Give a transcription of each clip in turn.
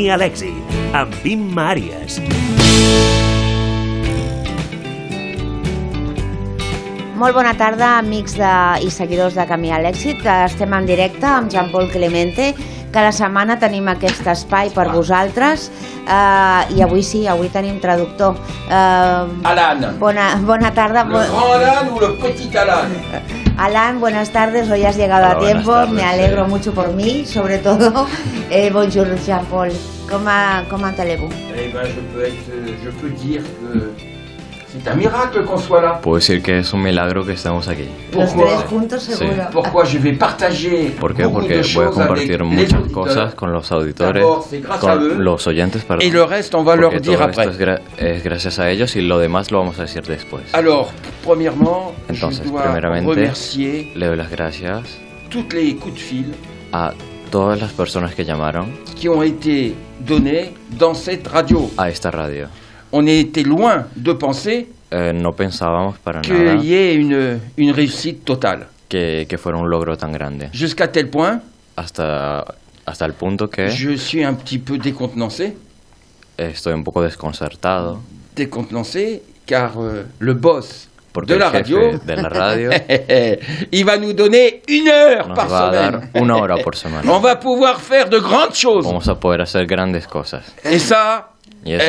Camí a l'èxit, amb Imma Àries. Molt bona tarda, amics i seguidors de Camí a l'èxit. Estem en directe amb Jean-Paul Clemente. Cada setmana tenim aquest espai per vosaltres i avui sí, avui tenim traductor. Alan. Bona tarda. ¿Le grand Alan o el petit Alan? Alan, buenas tardes, hoy has llegado a tiempo, me alegro mucho por mí, sobre todo. Bonjour Jean-Paul, comment allez-vous? Eh ben, je peux dire que c'est un miracle qu'on soit là. Puedo decir que es un milagro que estamos aquí. Los tres juntos seguro. Sí. Pourquoi je vais partager ¿Por qué? beaucoup Porque de voy a choses compartir avec muchas les cosas auditeurs. con los auditores, D'abord, c'est grâce à eux. con los oyentes, perdón. Et le reste, on va Porque leur dire todo après. esto es gracias a ellos y lo demás lo vamos a decir después. Alors, premièrement, Entonces, je dois primeramente, remercier le doy las gracias toutes les coups de fil a todas las personas que llamaron qui ont été donnés dans cette radio. a esta radio. On était loin de penser No pensábamos para qu'il nada y ait une réussite totale. que fuera un logro tan grande. Jusqu'à tel point, Hasta el punto que je suis un petit peu décontenancé. estoy un poco desconcertado Décontenancé, car le boss porque de la el jefe radio, de la radio il va nous donner 1 heure nos par va a dar semaine. 1 hora por semana. On va pouvoir faire de grandes choses. Vamos a poder hacer grandes cosas. Et ça, Y eso,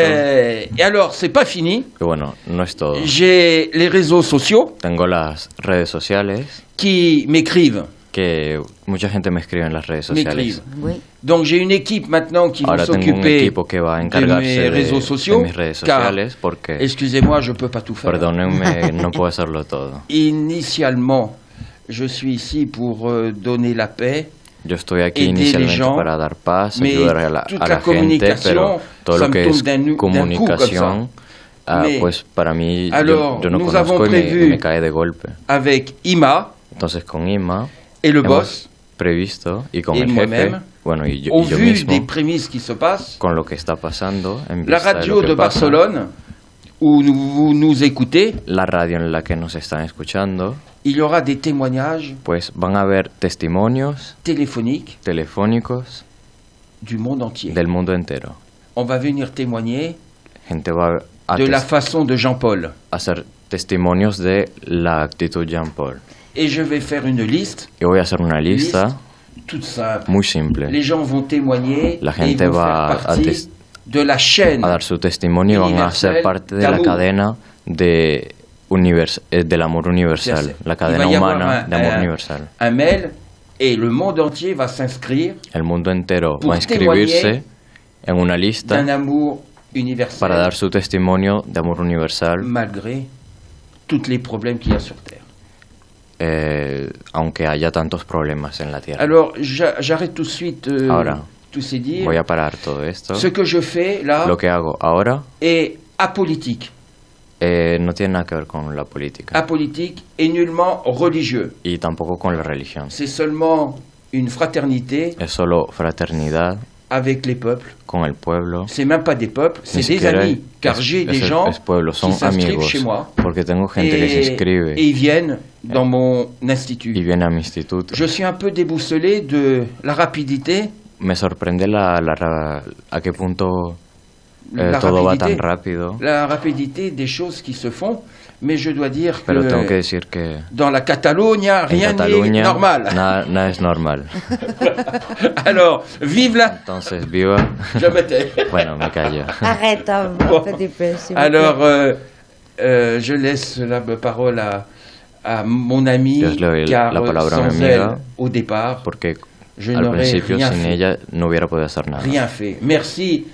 et alors, c'est pas fini. que bueno, no es todo. J'ai les réseaux sociaux Tengo las redes sociales, qui m'écrivent. que mucha gente me escribe en las redes sociales. Oui. Donc j'ai une équipe maintenant qui va Ahora tengo un s'occuper equipo que va a de encargarse mes réseaux de sociaux. mis redes Car, sociales porque, excusez-moi, je peux pas tout faire. perdónenme, no puedo hacerlo todo. Initialement, je suis ici pour donner la paix. Yo estoy aquí Aider les inicialmente gens, para dar paz, mais ayudar a la toute la gente, communication, pero todo ça lo me que tombe es d'un coup comme comunicación, Mais, pues para mí alors, yo no nous conozco avons y prévu me cae de golpe. Avec Ima Entonces con Ima et le hemos boss, previsto y con et el jefe, moi-même, bueno, y yo au vu mismo, des prémices qui se passent, con lo que está pasando, en la vista radio de de lo que pasa, Barcelone, où vous nous écoutez, la radio en la que nos están escuchando, il y aura des témoignages pues van a haber testimonios téléphoniques telefónicos du monde entier. del mundo entero. On va venir témoigner Gente va a de la façon de Jean-Paul. hacer testimonios de la actitud Jean-Paul. Et je vais faire une liste Y voy a hacer una lista toute simple. muy simple. Les gens vont témoigner La et ils gente vont va faire partie de la chaîne a dar su testimonio y van a ser universel parte de la d'amour. cadena del amor universal, la cadena Il va y avoir humana de amor universal. un mail et le monde entier va s'inscrire El mundo entero Pour va a inscribirse témoigner en una lista d'un amour universel para dar su testimonio de amor universal, malgré tous les problèmes qu'il y a sur Terre. aunque haya tantos problemas en la Tierra. Alors, j'arrête tout de suite Ahora, tous ces dires. voy a parar todo esto. Ce que je fais là Lo que hago ahora est apolitique. no tiene nada que ver con la política Apolitique et nullement religieux. y tampoco con la religión. C'est seulement une fraternité Es solo fraternidad avec les peuples. con el pueblo. C'est même pas des peuples, c'est Ni des siquiera amis. Car j'ai des gens es pueblo, son qui s'inscrivent amigos, chez moi porque tengo gente que se inscribe et ils viennent dans mon institut. y viene a mi instituto. Je suis un peu déboussolé de la rapidité. Me sorprende a qué punto La todo va rapidité. tan rápido, La rapidité des choses qui se font, mais je dois dire pero tengo que que decir que dans la Catalunya, en rien n'est Cataluña normal. nada es normal. Alors, vive la... Entonces, viva. Je me tais. Bueno, me callo. Arrête un Bon. petit peu, s'il vous Alors, plaît. je laisse la parole à mon ami, Yo le doy car la palabra a mi sans amiga, elle, au départ, Porque je al n'aurais principio rien sin fait. ella no hubiera podido hacer nada. Rien fait. Merci,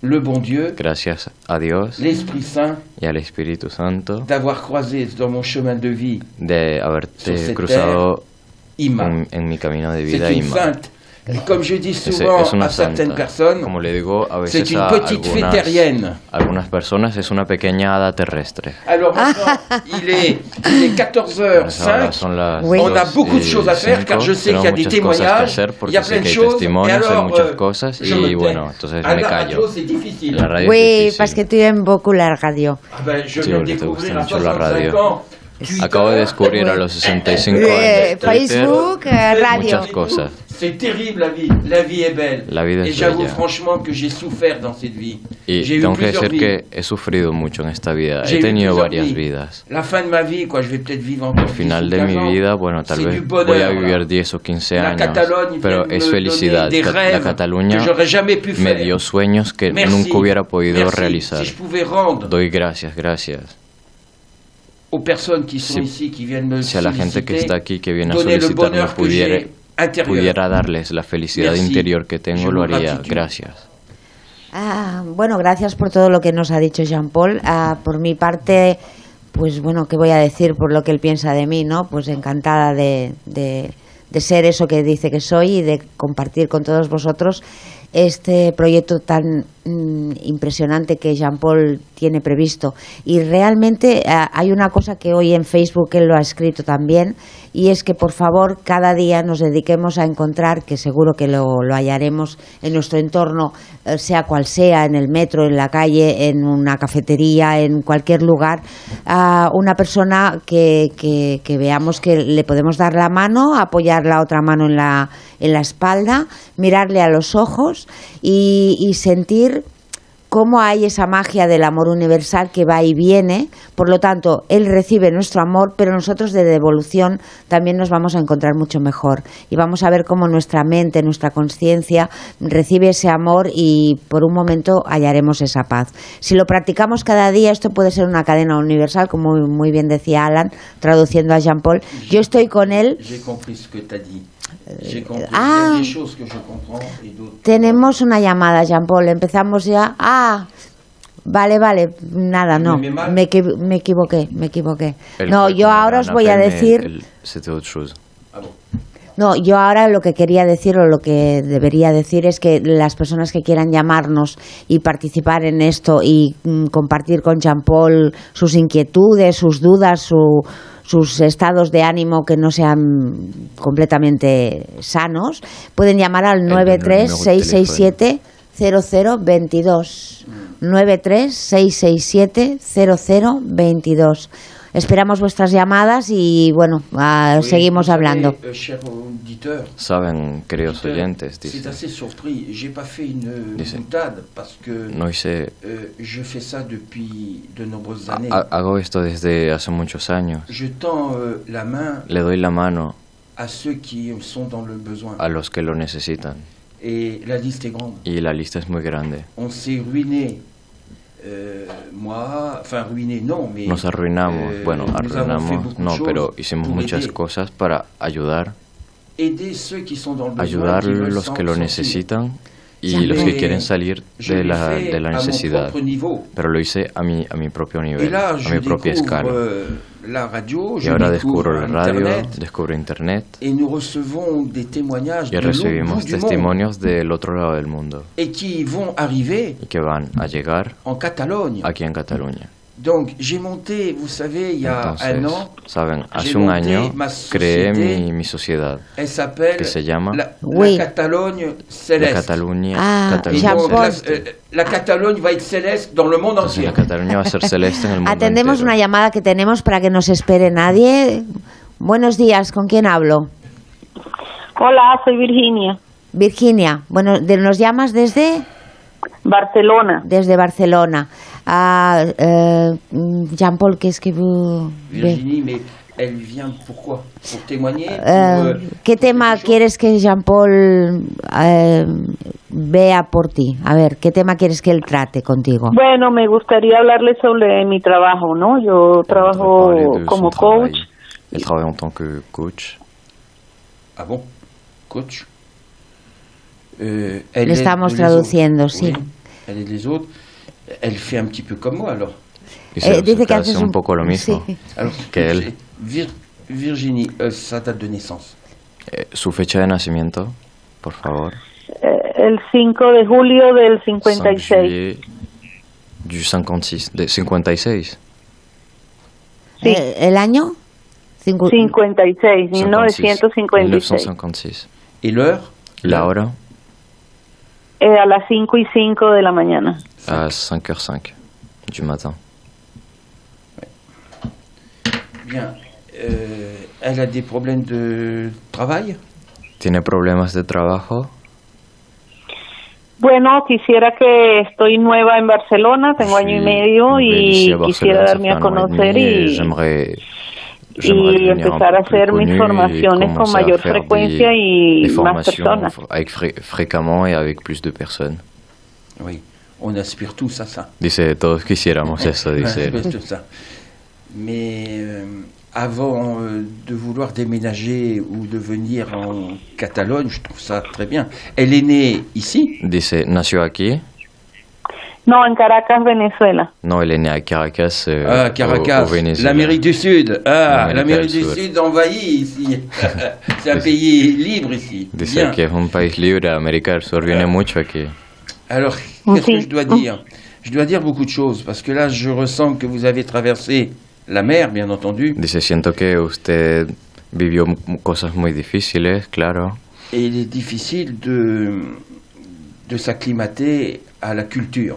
le bon Dieu, Gracias a Dios l'Esprit Saint, y al Espíritu Santo d'avoir croisé dans mon chemin de vie de Sur haberte cette cruzado Ima. en mi camino de vida, C'est une Ima. sainte. Comme je dis souvent Es una à certaines santa. personnes, Como le digo a c'est veces une a petite fée terrienne. algunas personas, es una pequeña hada terrestre. Alors maintenant, il est Pues ahora 14h05. son las Oui. On a 2 beaucoup de y choses à faire car je sais qu'il y a des tenemos muchas cosas que témoignages, hacer il y porque a sé plein de que hay choses. Et testimonios, hay alors, muchas cosas je me y tais. bueno, entonces À me la callo. radio, c'est difficile. La radio Oui, es difícil. parce que tu aimes beaucoup la radio. Ah ben, je Sí, viens de porque te découvrir gusta à mucho la 65 radio. ans Acabo de descubrir a los 65 años Facebook, radio. muchas cosas. C'est terrible la vie est belle. La vida Et es j'avoue bella. franchement que j'ai souffert dans cette vie. Y J'ai eu tengo que plusieurs decir vies. que he sufrido mucho en esta vida. J'ai He eu tenido plusieurs varias vies. vidas. La fin de ma vie, quoi, je vais peut-être vivre encore Al final 10 de ou mi 15 ans. vida, bueno, tal C'est vez du bonheur, voy a voilà. vivir 10 o 15 La años, Catalogne pero vient es me felicidad. donner des La rêves Cataluña que j'aurais jamais pu me faire. dio sueños que Merci. nunca hubiera podido Merci. realizar. Si je pouvais rendre Doy gracias, gracias. aux personnes qui sont Si- ici, qui viennent me Si a la gente que solliciter, está aquí, que viene a donner le solicitarme, bonheur que j'ai intérieur. pudiera darles la felicidad Merci. interior que tengo, Je lo vous haría. gratitude. Gracias. Bueno, gracias por todo lo que nos ha dicho Jean-Paul. Por mi parte, pues bueno, ¿qué voy a decir por lo que él piensa de mí, no? Pues encantada de ser eso que dice que soy y de compartir con todos vosotros este proyecto tan impresionante que Jean-Paul tiene previsto. Y realmente hay una cosa que hoy en Facebook él lo ha escrito también, y es que por favor cada día nos dediquemos a encontrar, que seguro que lo hallaremos en nuestro entorno, sea cual sea, en el metro, en la calle, en una cafetería, en cualquier lugar, a una persona que veamos que le podemos dar la mano, apoyar la otra mano en la espalda, mirarle a los ojos y sentir cómo hay esa magia del amor universal que va y viene. Por lo tanto, él recibe nuestro amor, pero nosotros de devolución también nos vamos a encontrar mucho mejor. Y vamos a ver cómo nuestra mente, nuestra conciencia recibe ese amor y por un momento hallaremos esa paz. Si lo practicamos cada día, esto puede ser una cadena universal, como muy bien decía Alan, traduciendo a Jean-Paul. Yo estoy con él. J'ai compris ce que tu as dit. J'ai compris. ah. Il y a des choses que je comprends et d'autres. Tenemos una llamada, Jean-Paul. Empezamos ya. Vale, nada, no. Me equivoqué. No, yo ahora os voy a decir... C'était autre chose. Ah bon. No, yo ahora lo que quería decir o lo que debería decir es que las personas que quieran llamarnos y participar en esto y compartir con Jean-Paul sus inquietudes, sus dudas, sus estados de ánimo que no sean completamente sanos, pueden llamar al 93-667-0022. 93-667-0022. Esperamos vuestras llamadas y bueno, seguimos hablando. Cher auditeur, Saben, queridos oyentes, c'est dice, assez surpris. J'ai pas fait une Dice, boutade parce que no hice, je fais ça depuis de nombreuses années. hago esto desde hace muchos años. Je tends la main Le doy la mano à ceux qui sont dans le besoin. a los que lo necesitan. Et la liste est grande. Y la lista es muy grande. On s'est ruiné. Ruiné non, mais Nos arruinamos, bueno, nous avons fait arruinamos, beaucoup de no, choses pero hicimos pour muchas aider. cosas para ayudar, Aider ceux qui sont dans le besoin, ayudar qui veulent los que lo sortir. necesitan y Ya. los que quieren salir Je de l'ai la fait à mon necesidad. propre niveau. Pero lo hice a mi propio Et nivel, là, a je mi propia découvre escala. la radio, Y je ahora découvre descubro la radio, Internet, descubro Internet et nous recevons des témoignages y de l'autre bout recibimos du monde testimonios del otro lado del mundo et qui vont arriver y que van a llegar en Catalogne. aquí en Cataluña. Donc, j'ai monté, vous savez, il y a un Entonces, an, saben, hace j'ai un monté año ma creé société. mi sociedad, Elle s'appelle que se llama la Oui. Catalogne la Céleste. Cataluña, Ah, Et Cataluña donc, Jean-Paul. Celeste. la Catalogne va être céleste dans le monde Entonces, entier. la Cataluña va a ser celeste en el mundo Atendemos entero. una llamada que tenemos para que no se espere nadie. Buenos días, ¿con quién hablo? Hola, soy Virginia, Virginia. Bueno, ¿nos llamas desde? Barcelona. Desde Barcelona. Jean-Paul, qu'est-ce que vous... Virginie, mais elle vient pourquoi? Pour témoigner? ¿Qué tema quieres que Jean-Paul vea por ti? A ver, ¿qué tema quieres que él trate contigo? Bueno, me gustaría hablarles sobre mi trabajo, ¿no? Yo trabajo Parler de como son coach. travail. Elle travaille en tant que coach. Ah bon? Coach? Le estamos traduciendo, sí. Elle aide les autres. Elle fait un petit peu comme moi, alors. Dice, dice que hace haces un poco lo mismo sí. Alors, que él. Virginie, sa date de naissance. Su fecha de nacimiento, por favor. El 5 de julio del 56. 5 juillet du 56. De 56. Sí. ¿El año? 56, 1956. 1956. Et l'heure? La hora, A las 5:05 de la mañana. à 5h05 du matin. Bien. Elle a des problèmes de travail? ¿Tiene problemas de trabajo? Bueno, quisiera que estoy nueva en Barcelona, tengo año y medio y quisiera darme a conocer y empezar a hacer mis formaciones con mayor frecuencia y más personas. Fréquemment et avec plus de personnes. Oui, on aspire tous à ça. Dice, todos quisiéramos eso, dice él. Tout ça. Mais avant de vouloir déménager ou de venir en Catalogne, je trouve ça très bien. Elle est née ici? Dice, ¿nació aquí? No, en Caracas, Venezuela. No, él est né à Caracas, Caracas, au Venezuela. l'Amérique du Sud. L'Amérique du Sud. Sud envahie ici. C'est un pays libre ici. Dice Bien. que es un país libre, América del Sur viene mucho aquí. Alors, qu'est-ce que je dois dire? Je dois dire beaucoup de choses, parce que là, je ressens que vous avez traversé la mer, bien entendu. Dice, siento que usted vivió cosas muy difíciles, claro. Et il est difficile de s'acclimater à la culture.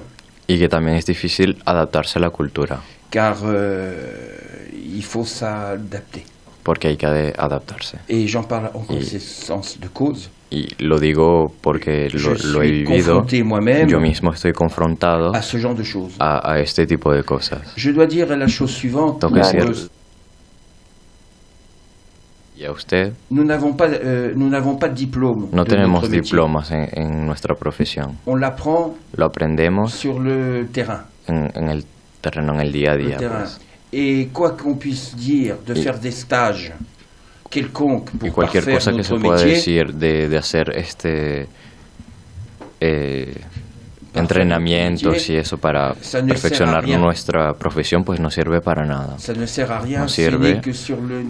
Y que también es difícil adaptarse a la cultura, Car il faut s'adapter. porque hay que adaptarse. Et j'en parle en connaissance de cause. Y lo digo porque Je lo he suis vivido. confronté moi-même Yo mismo estoy confrontado à ce genre de choses. a este tipo de cosas. Je dois dire la chose suivante. Tengo que decir, y a usted, Nous n'avons pas de diplôme. no de tenemos notre métier. diplomas en nuestra profesión. On l'apprend Lo aprendemos sur le terrain. en el terreno, en el día a Le día. terrain. Pues. Et quoi qu'on puisse dire de faire des stages quelconques Y pour cualquier parfaire cosa que se notre pueda métier, decir de hacer entrenamientos y eso para Ça ne perfeccionar sert à rien. nuestra profesión, pues no sirve para nada. ça ne sert à rien No si sirve. n'est que sur le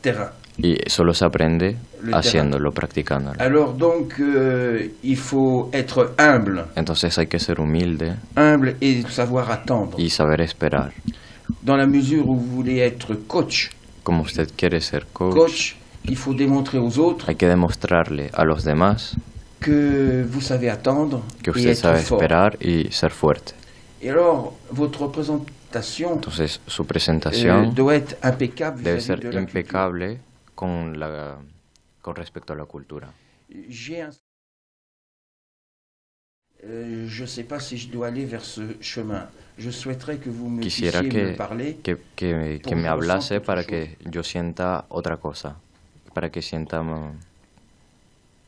terrain. Y solo se aprende Le haciéndolo, practicándolo. Alors donc, il faut être humble Entonces hay que ser humilde et savoir attendre. y saber esperar. Dans la mesure où vous voulez être coach, Como usted quiere ser coach, il faut démontrer aux autres hay que demostrarle a los demás que vous savez attendre que et usted être sabe fort. esperar y ser fuerte. Et alors, votre représentation Entonces su presentación doit être impeccable debe vis-à-vis ser de la culture. impecable con respecto a la cultura. J'ai un... je ne sais pas si je dois aller vers ce chemin. Je souhaiterais que vous me Quisiera puissiez me que, parler. que me hablase para que yo sienta otra cosa, para que sienta...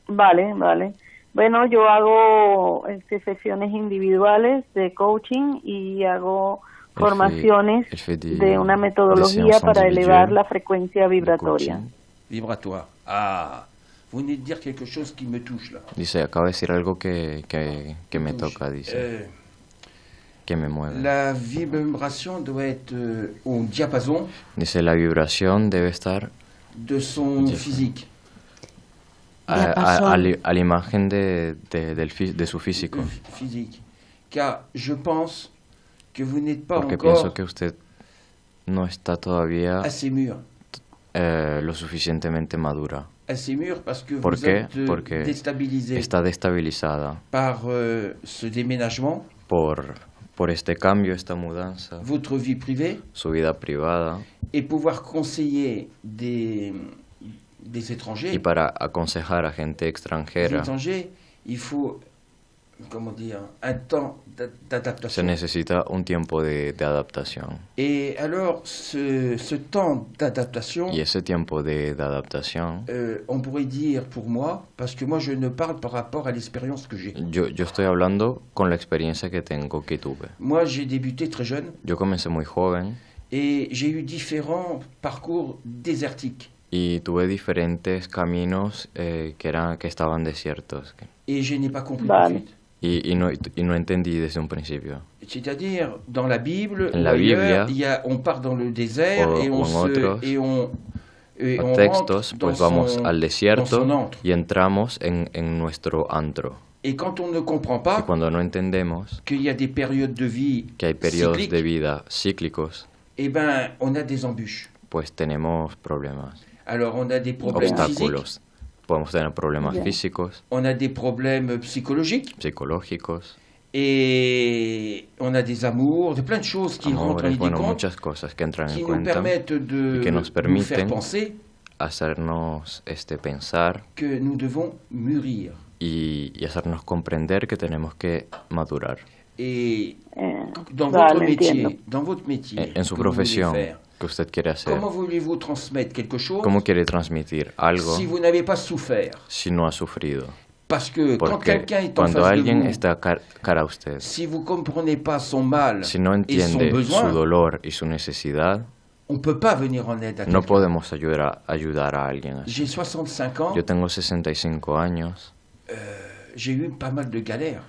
Vale, vale. Bueno, yo hago sesiones individuales de coaching y hago formaciones de una metodología para elevar la frecuencia vibratoria. Vibratoire. Ah, vous venez de dire quelque chose qui me touche là. Dice, acaba de decir algo que me toca, dice, que me mueve. La vibration doit être au diapason Dice, la vibración debe estar de son physique. a la imagen de su físico. Physique. Car je pense que vous n'êtes pas Porque encore pienso que usted no está todavía assez mûr. lo suficientemente madura. Assez mûr parce que ¿Por vous qué? êtes Porque déstabilisé está destabilizada par ce déménagement, por este cambio, esta mudanza, votre vie privée, su vida privada, et pouvoir conseiller des étrangers. y para aconsejar a gente Les extranjera étrangers, il faut, comment dire, un temps se d'adaptation. necesita un tiempo de adaptación. Et alors, ce temps d'adaptation, Y ese tiempo de adaptación, on pourrait dire pour moi, parce que moi je ne parle par rapport à l'expérience que j'ai. yo estoy hablando con la experiencia que tengo, que tuve. Moi j'ai débuté très jeune Yo comencé muy joven et j'ai eu différents parcours désertiques. y tuve diferentes caminos que estaban desiertos. Et je n'ai pas compris Vale. tout de suite. Y no entendí desde un principio. C'est-à-dire, dans la Bible, En la ou ailleurs, Biblia, on part dans le désert o et on en otros on textos, rentre pues dans vamos son- al dans desierto son antre. y entramos en nuestro antro. Et quand on ne comprend Y pas cuando no entendemos qu'il y a des périodes de vie que hay periodos cycliques, de vida cíclicos, eh ben, on a des embûches. pues tenemos problemas, Alors, on a des problèmes physiques, obstáculos. Podemos tener problemas Bien. físicos, on a des problèmes psychologiques, psicológicos, Et on a des amours, de plein de choses qui rentrent en ligne de compte, muchas cosas que entran en qui nous cuenta permettent y que nos de nous permiten faire penser hacernos pensar que nous devons mûrir. y hacernos comprender que tenemos que madurar. Et dans votre métier, en su profesión que usted quiere hacer, comment voulez-vous transmettre quelque chose ¿cómo quiere transmitir algo si vous n'avez pas souffert? si no ha sufrido? Parce que quand Porque quelqu'un est en cuando face de alguien vous, está cara a usted, si vous comprenez pas son mal si no et son entiende besoin, su dolor y su necesidad, on peut pas venir en aide à no quelqu'un. podemos ayudar a alguien así. J'ai 65 ans, Yo tengo 65 años, j'ai eu pas mal de galères.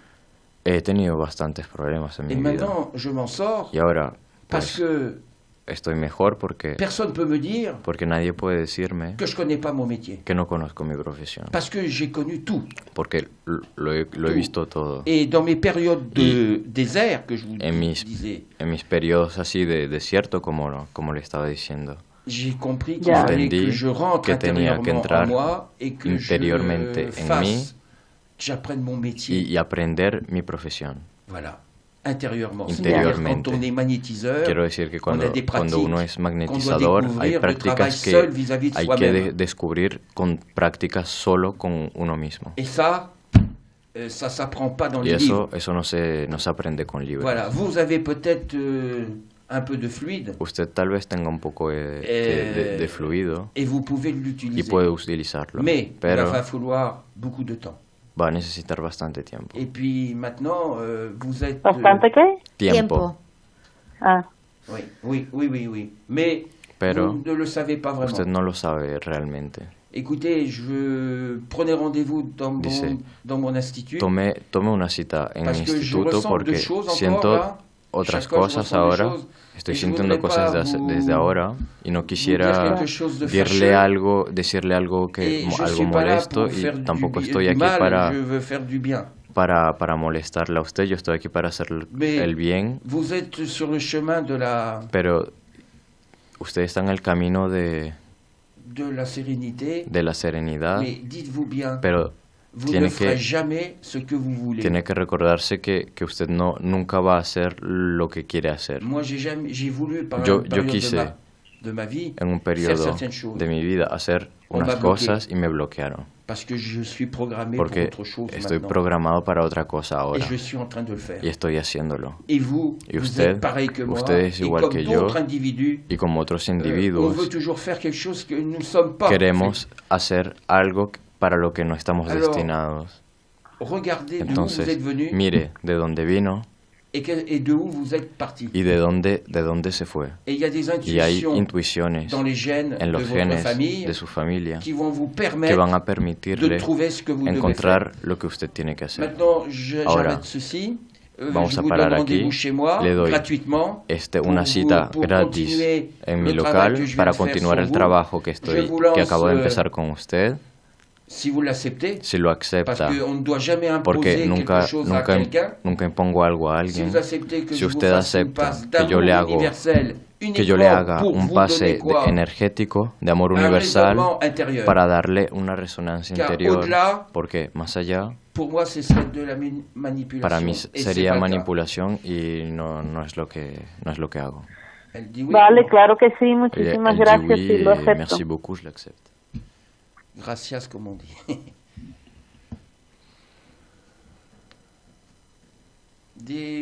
he tenido bastantes problemas en Et mi vida. maintenant, je m'en sors Y ahora, parce pues, que estoy mejor porque personne peut me dire nadie puede decirme que je connais pas mon métier. que no conozco mi profesión. Parce que j'ai connu tout. Porque lo he visto todo. Et dans mes périodes de désert, que je vous En disais, mis periodos así de desierto, como le estaba diciendo, j'ai compris qu'il fallait que je rentre que tenía que intérieurement entrar en moi et que interiormente je en mí fasse, que j'apprenne mon métier. y aprender mi profesión. Voilà. Intérieurement. Interiormente. Quand on est magnétiseur, Quiero decir que on a des cuando pratiques uno es qu'on doit magnetizador, hay découvrir, le travail prácticas seul que vis-à-vis de hay que soi-même. descubrir con prácticas solo con uno mismo. Et ça s'apprend pas dans Y les livres. eso no se aprende con libros. Voilà. Vous avez peut-être un peu de fluide Usted tal vez tenga un poco de fluido et vous pouvez y l'utiliser. puede utilizarlo, Mais pero il va falloir beaucoup de temps. va a necesitar bastante tiempo. Et puis maintenant, vous êtes... ¿Bastante qué? Tiempo. Ah, Oui. Mais Pero vous ne le savez pas vraiment. usted no lo sabe realmente. Écoutez, prenez rendez-vous Dice, dans mon institut. Tome una cita en Parce mi que je instituto ressens porque de choses encore, siento là. otras Chaque fois, je cosas ressens des ahora. choses. Estoy Et je sintiendo voudrais cosas pas vous- desde ahora y no vous dire quisiera quelque chose de decirle fâcheux. algo que Et je algo suis pas là molesto pour y faire tampoco du estoy aquí mal, je veux faire du bien. para molestarle a usted. Yo estoy aquí para hacer Mais el bien, vous êtes sur le chemin de la usted está en el camino de sérénité. la serenidad, Mais dites-vous bien, pero vous ne ferez jamais ce que vous voulez. tiene que recordarse que usted nunca va a hacer lo que quiere hacer. Moi, j'ai voulu, par Yo une période quise de ma vie, en un faire periodo certaines choses. de mi vida hacer On unas m'a bloqué. cosas y me bloquearon. Parce que je suis programmé pour Porque autre chose estoy maintenant. programado para otra cosa Et ahora je suis en train de le faire. y estoy haciéndolo. Et vous, Y vous usted, êtes pareil que moi. usted es et igual comme que yo, d'autres individus, y como otros on individuos veut toujours faire quelque chose que nous ne sommes pas. queremos hacer algo para lo que no estamos Alors, destinados. Regardez d'où vous Entonces, êtes venu mire de dónde vino et de où vous êtes parti. y de dónde se fue. Et il y a des Y hay intuitions intuiciones dans les gènes en de los votre genes famille de su familia qui vont vous que permettre van a de permitirle trouver ce que vous devez faire. encontrar lo que usted tiene que hacer. Maintenant, Ahora, j'arrête ceci. vamos Je a vous parar donne aquí. rendez-vous chez moi, Le doy gratuitement, una cita pour gratis continuer en mi le travail local que je viens para de faire continuar sur el vous. trabajo que Je vous lance, acabo de empezar con usted, si vous l'acceptez, si lo parce acepta, qu'on ne doit jamais porque imposer quelque chose à quelqu'un. nunca impongo algo a Si alguien. vous acceptez que Si je vous usted fasse une acepta passe que yo le d'amour hago universel, que yo le haga pour un vous pase donner quoi? energético de amor Un universal raisonnement intérieur. para darle una resonancia Car interior, au-delà, porque más allá pour moi, ce serait de la manipulation. para mí Et c'est sería pas le cas. manipulación y no es lo que hago. Elle dit oui, vale, non. claro que sí, Elle muchísimas dit gracias, oui, sí, lo acepto. merci beaucoup, je l'accepte. Gracias, comme on dit.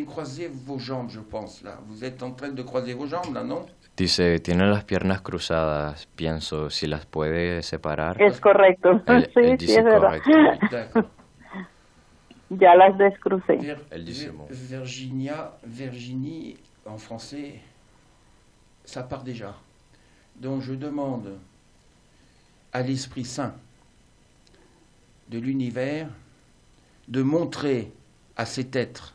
Croisez vos jambes, je pense, là. Vous êtes en train de croiser vos jambes, là, non? Dice, tiene las piernas cruzadas, pienso, si las puede separar. Es correcto. Él sí, dice es verdad. correcto. D'accord. Ya las descrucé. Elle dit c'est bon. Virginie, en français, ça part déjà. Donc je demande à l'Esprit Saint de l'univers de montrer à cet être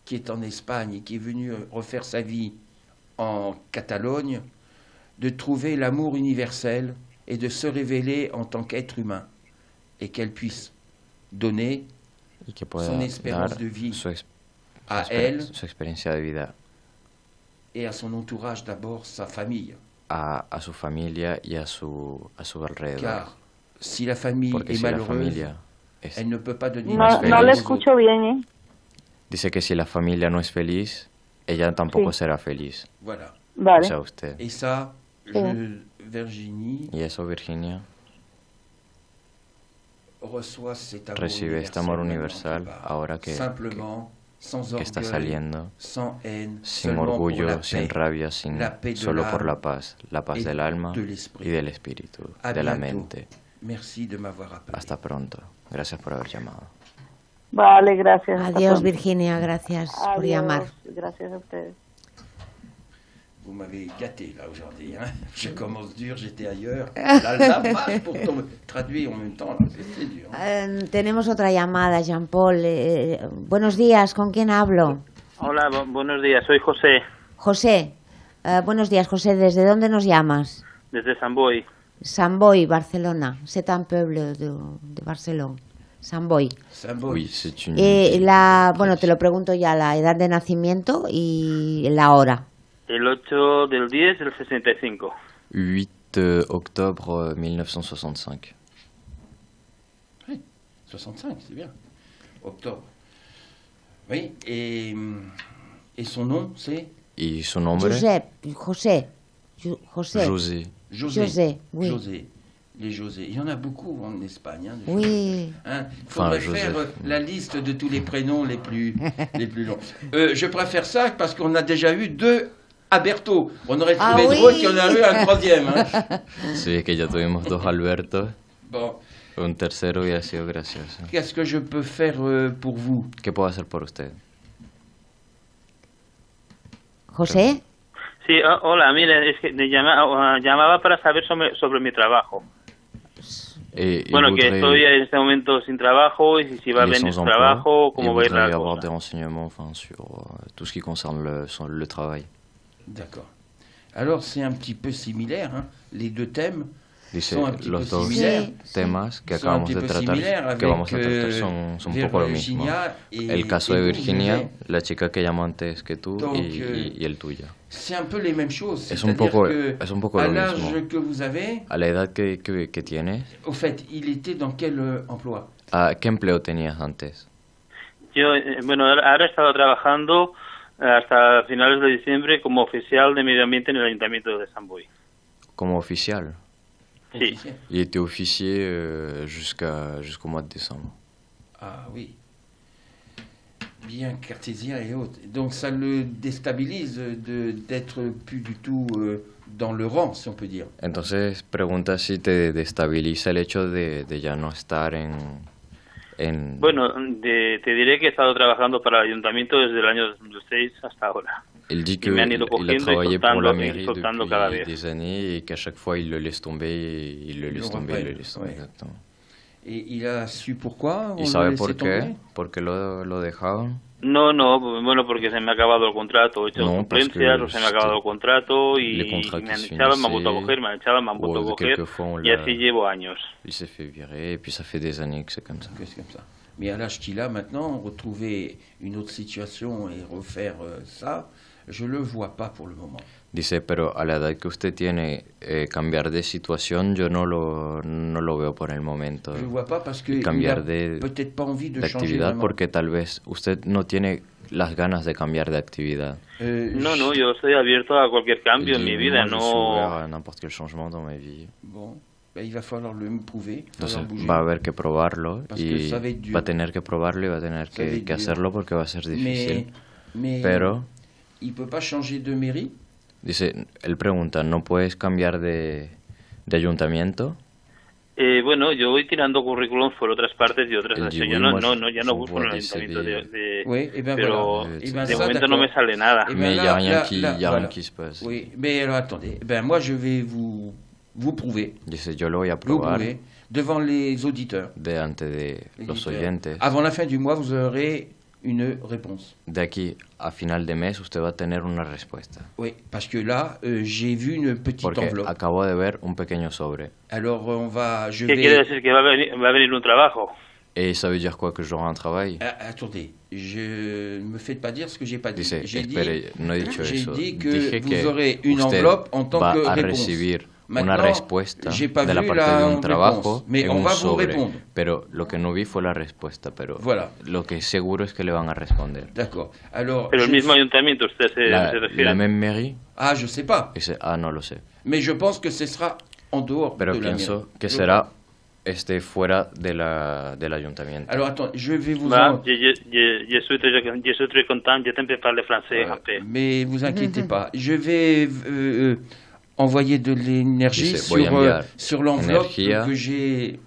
qui est en Espagne et qui est venu refaire sa vie en Catalogne, de trouver l'amour universel et de se révéler en tant qu'être humain et qu'elle puisse donner Y que pueda son espérance dar de vie su à elle su experiencia de vida et à son entourage, d'abord sa famille. a su familia y a su alrededor. Car si la famille Porque est si la malheureuse, familia elle ne peut pas donner No, l'espérance no le aux escucho bien, ¿eh? Dice que si la familia no es feliz, ella tampoco será feliz. Voilà. Vale. O sea, usted. Et ça, Virginie, Y eso, Virginia, reçoit cet amour recibe este amor universal maintenant ahora que simplement, sans está orgueil, saliendo, sans haine, sin seulement pour orgullo, la sin paix, rabia, sin, la paix de solo por l'âme la paz et del alma de l'esprit. y del espíritu, À de la bientôt. mente. Merci de m'avoir appelé. Hasta pronto. Gracias por haber llamado. Vale, gracias. Hasta Adiós, pronto. Virginia, gracias por Adiós, llamar. Gracias a ustedes. Vous m'avez gâté là aujourd'hui. Hein. Je commence dur, j'étais ailleurs. La vache pour traduire en même temps, là, c'est dur. Tenemos otra llamada, Jean-Paul. Buenos días, ¿con quién hablo? Hola, buenos días, soy José, José. Buenos días, José. ¿Desde dónde nos llamas? desde Sant Boi. Sant Boi, Barcelona. C'est un peuple de Barcelona. Sant Boi. Oui, c'est une... Bueno, te lo pregunto ya, la edad de nacimiento y la hora. El 8 del 10 del 65. 8 octobre 1965. Oui, 65, c'est bien. Octobre. Oui, et son nom, c'est ¿Y su nombre? José. José. José. José, oui. José. Les José. Il y en a beaucoup en Espagne. Hein, Oui. Il faudrait faire la liste de tous les prénoms les plus longs. Je préfère ça parce qu'on a déjà eu 2 Alberto. On aurait trouvé drôle qu'il y en a eu un 3e. Hein. Sí, que ya tuvimos 2 Albertos. Bon. Un tercero y ha sido gracioso. Qu'est-ce que je peux faire pour vous? ¿Qué puedo hacer por usted? ¿José? Sí, hola, mire, es que llamaba para saber sobre mi trabajo. Bueno, que estoy en este momento sin trabajo y si va a venir trabajo, cómo va a ir la avoir cosa. des renseignements sur tout ce qui concerne le travail. D'accord. Alors, c'est un petit peu similaire, hein. Les 2 thèmes Dice, sont un petit los peu dos similaires. temas que Sont un acabamos petit de peu tratar, similaires que vamos a avec, tratar son un poco lo mismo. El caso de Virginia, la chica que llamó antes que tú, Donc, y el tuyo. C'est un peu les mêmes choses. Es un poco à lo l'âge mismo. que vous avez, A la edad que tienes, au fait, il était dans quel emploi? ¿qué empleo tenías antes? Yo, bueno, ahora he estado trabajando hasta finales de diciembre como oficial de medio ambiente en el Ayuntamiento de Sant Boi. Como oficial. Sí. Il était officier jusqu'au mois de décembre. Ah oui. Bien cartésien et autres. Donc ça le déstabilise d'être plus du tout dans le rang, si on peut dire. Entonces pregunta si te destabiliza el hecho de ya no estar en... Bueno, te diré que he estado trabajando para el Ayuntamiento desde el año 2006 hasta ahora. Il dit me han ido qu'il a cogiendo y travaillé pour la soltando, mairie y soltando cada depuis vez. des années et qu'à chaque fois il le laisse tomber, il le laisse tomber, il le laisse tomber, ouais. exactement. Et il a su pourquoi? ¿Y sabe por qué? ¿Por qué lo dejaban? No, bueno, porque se me ha acabado el contrato. He hecho suplencias, o se me ha acabado el contrato y me han echado, me han vuelto a coger, me han echado, me han vuelto a coger y así llevo años. Il s'est fait virer et puis ça fait des années que c'est comme ça. Mais à l'âge qu'il a maintenant, retrouver une autre situation et refaire ça, je le vois pas pour le moment. Dice, pero a la edad que usted tiene, cambiar de situación yo no lo veo por el momento. Je le vois pas parce que cambiar peut-être pas envie de actividad changer porque tal vez usted no tiene las ganas de cambiar de actividad. No, yo estoy abierto a cualquier cambio en mi vida, no. Je suis ouvert à n'importe quel changement dans ma vie. Bon. Il va falloir le prouver. Entonces va a haber que probarlo y va a tener que probarlo y va a tener que hacerlo porque va a ser difícil. Pero il peut pas changer de mairie. Dice, él pregunta, ¿no puedes cambiar de ayuntamiento? Bueno, yo voy tirando currículums por otras partes y otras. Yo ya no busco en el ayuntamiento pero de momento no me sale nada. Mais il n'y a rien qui se passe. Oui, mais alors attendez, moi je vais vous prouver. Dice, yo lo voy a probar devant les auditeurs. Delante de los oyentes. Avant la fin du mois, vous aurez une réponse. De aquí a final de mes usted va a tener una respuesta. Oui, parce que là, j'ai vu une petite enveloppe. Acabo de ver un pequeño sobre. Alors ¿Qué quiere decir? ¿Que va a venir un trabajo? Et ça veut dire quoi, que j'aurai un travail? Attendez, je ne me faites pas dire ce que j'ai pas dit. Dice, j'ai espere, no he dicho eso. dit que vous aurez une enveloppe en tant que réponse. Va a recibir una respuesta de la parte de un trabajo en un sobre, pero lo que no vi fue la respuesta, pero lo que seguro es que le van a responder. Pero el mismo ayuntamiento, usted se refiere. La même mairie. Ah, je sais pas. No lo sé. Mais je pense que ce sera en dehors pero de la pienso mairie. Que será fuera del ayuntamiento. Alors attends, je vais vous je suis très content, je t'aime parler français un peu. Mais vous inquiétez pas, je vais envoyer de l'énergie sur l'enveloppe que j'ai.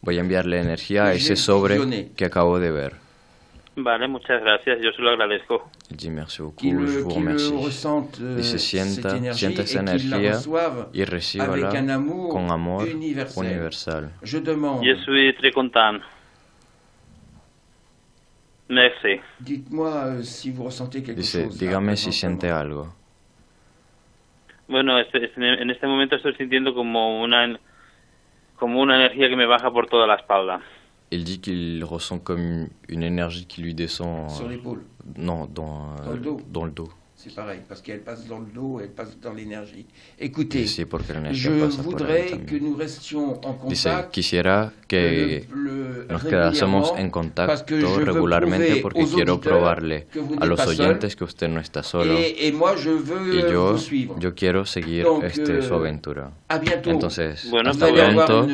Voy a enviarle energía a ese sobre que acabo de ver. Vale, muchas gracias, yo se lo agradezco. Merci beaucoup, je vous remercie. Y se sienta esa energía y recíbala con amor universal. Je suis très content. Merci. Dites-moi si vous ressentez quelque chose. Dígame si siente algo. Bueno, en este momento estoy sintiendo como una energía que me baja por toda la espalda. Il dit qu'il ressent comme une énergie qui lui descend... Sur l'épaule. Non, dans le dos. C'est pareil, parce qu'elle passe dans le dos, elle passe dans l'énergie. Écoutez, sí, je voudrais que nous restions en contact. Quisiera que nos quedásemos en contacto regularmente porque quiero probarle a los oyentes que usted no está solo. Y yo quiero seguir su aventura. Entonces, bueno, hasta pronto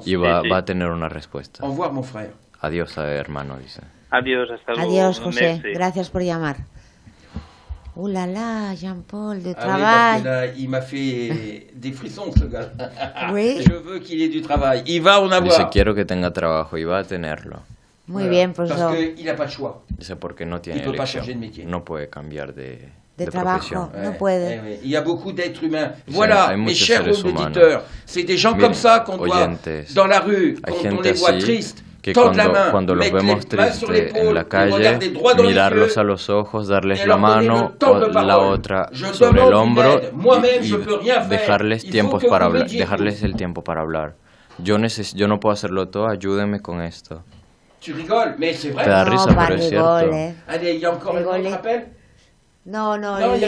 y va a tener una respuesta. Au revoir, mon frère. Adiós, hermano, dice. Adiós, hasta luego. Adiós, José. Merci. Gracias por llamar. Là là, Jean-Paul, de travail. Oui, parce que là, il m'a fait des frissons, ce gars. Oui. Je veux qu'il ait du travail. Il va en avoir. Dice, quiero que tenga trabajo y va a tenerlo. Muy bien, pues parce qu'il n'a pas de choix. Dice, porque no tiene elección. No puede cambiar de trabajo, profesión. No puede. Il y a beaucoup d'êtres humains. Voilà, mes chers auditeurs, c'est des gens comme ça qu'on doit, dans la rue, quand on les voit tristes, que cuando los vemos tristes en la calle, mirarlos a los ojos, darles la mano o la otra sobre el hombro y dejarles el tiempo para hablar. Yo no puedo hacerlo todo, ayúdeme con esto. Tu rigoles, mais c'est vrai. Te da risa, pero es cierto. Allez, il y a encore un autre appel? Non, il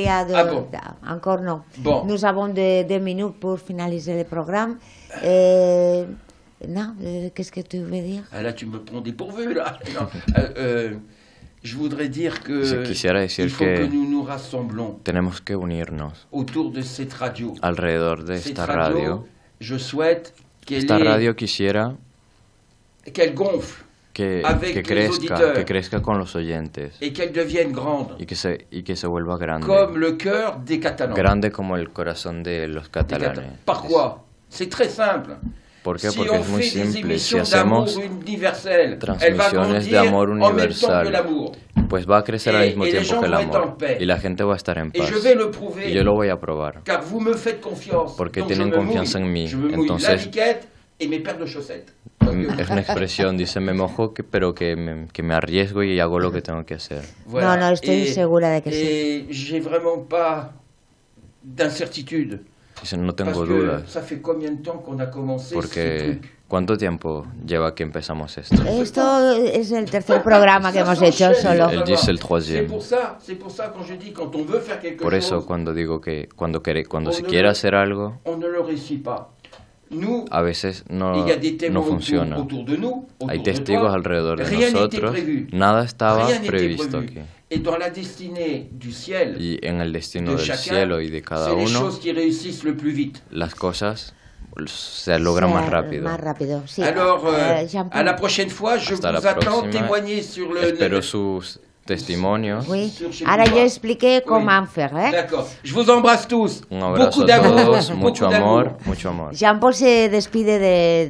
y a deux. Encore non. Bon. Nous avons 2 minutes pour finaliser le programme. Non, qu'est-ce que tu veux dire? Ah là, tu me prends dépourvu, là. Non. Je voudrais dire que il faut que nous nous rassemblons tenemos que unirnos autour de cette radio. Alrededor de esta radio. Je souhaite esta radio quisiera qu'elle gonfle. Que crezca con los oyentes y qu'elle devienne grande y que se vuelva grande comme le cœur des Catalans. Grande como el corazón de los catalanes. Pourquoi? C'est très simple. ¿Por qué? Porque es muy simple. Si hacemos transmisiones de amor universal, pues va a crecer al mismo tiempo que el amor y la gente va a estar en paz. Y yo lo voy a probar porque tienen confianza en mí. Entonces es una expresión, dice, me mojo, pero que me arriesgo y hago lo que tengo que hacer. Voilà. No, estoy segura de que sí. J'ai vraiment pas d'incertitude. Dice, no tengo dudas. Porque ¿cuánto tiempo lleva que empezamos esto? Esto es el tercer programa que hemos hecho solo. Él dice el troisième. Por eso cuando digo que cuando se quiere hacer algo, a veces no funciona. Hay testigos alrededor de nosotros. Nada estaba previsto aquí. Y en el destino del cielo y de cada uno, las cosas se logran más rápido. Sí. Alors, à la prochaine fois, je vous attends témoigner sur le... Espero sus testimonios. Oui. Ahora yo expliqué cómo hacer, D'accord. Je vous embrasse tous. Un abrazo a todos, mucho amor. Jean-Paul se despide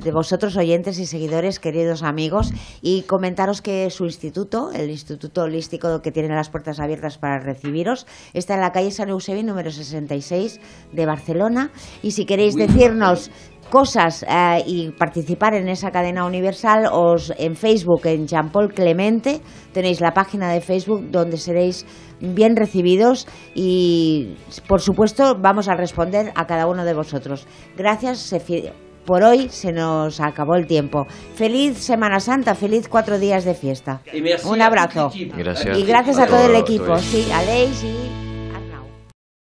de vosotros, oyentes y seguidores, queridos amigos, y comentaros que su instituto, el Instituto Holístico que tiene las puertas abiertas para recibiros, está en la calle San Eusebi, número 66 de Barcelona, y si queréis decirnos cosas y participar en esa cadena universal, en Facebook, en Jean-Paul Clemente, tenéis la página de Facebook donde seréis bien recibidos y, por supuesto, vamos a responder a cada uno de vosotros. Gracias, por hoy se nos acabó el tiempo. Feliz Semana Santa, feliz 4 días de fiesta. Un abrazo. Gracias. Y gracias a todo el equipo. Sí, Aleix y...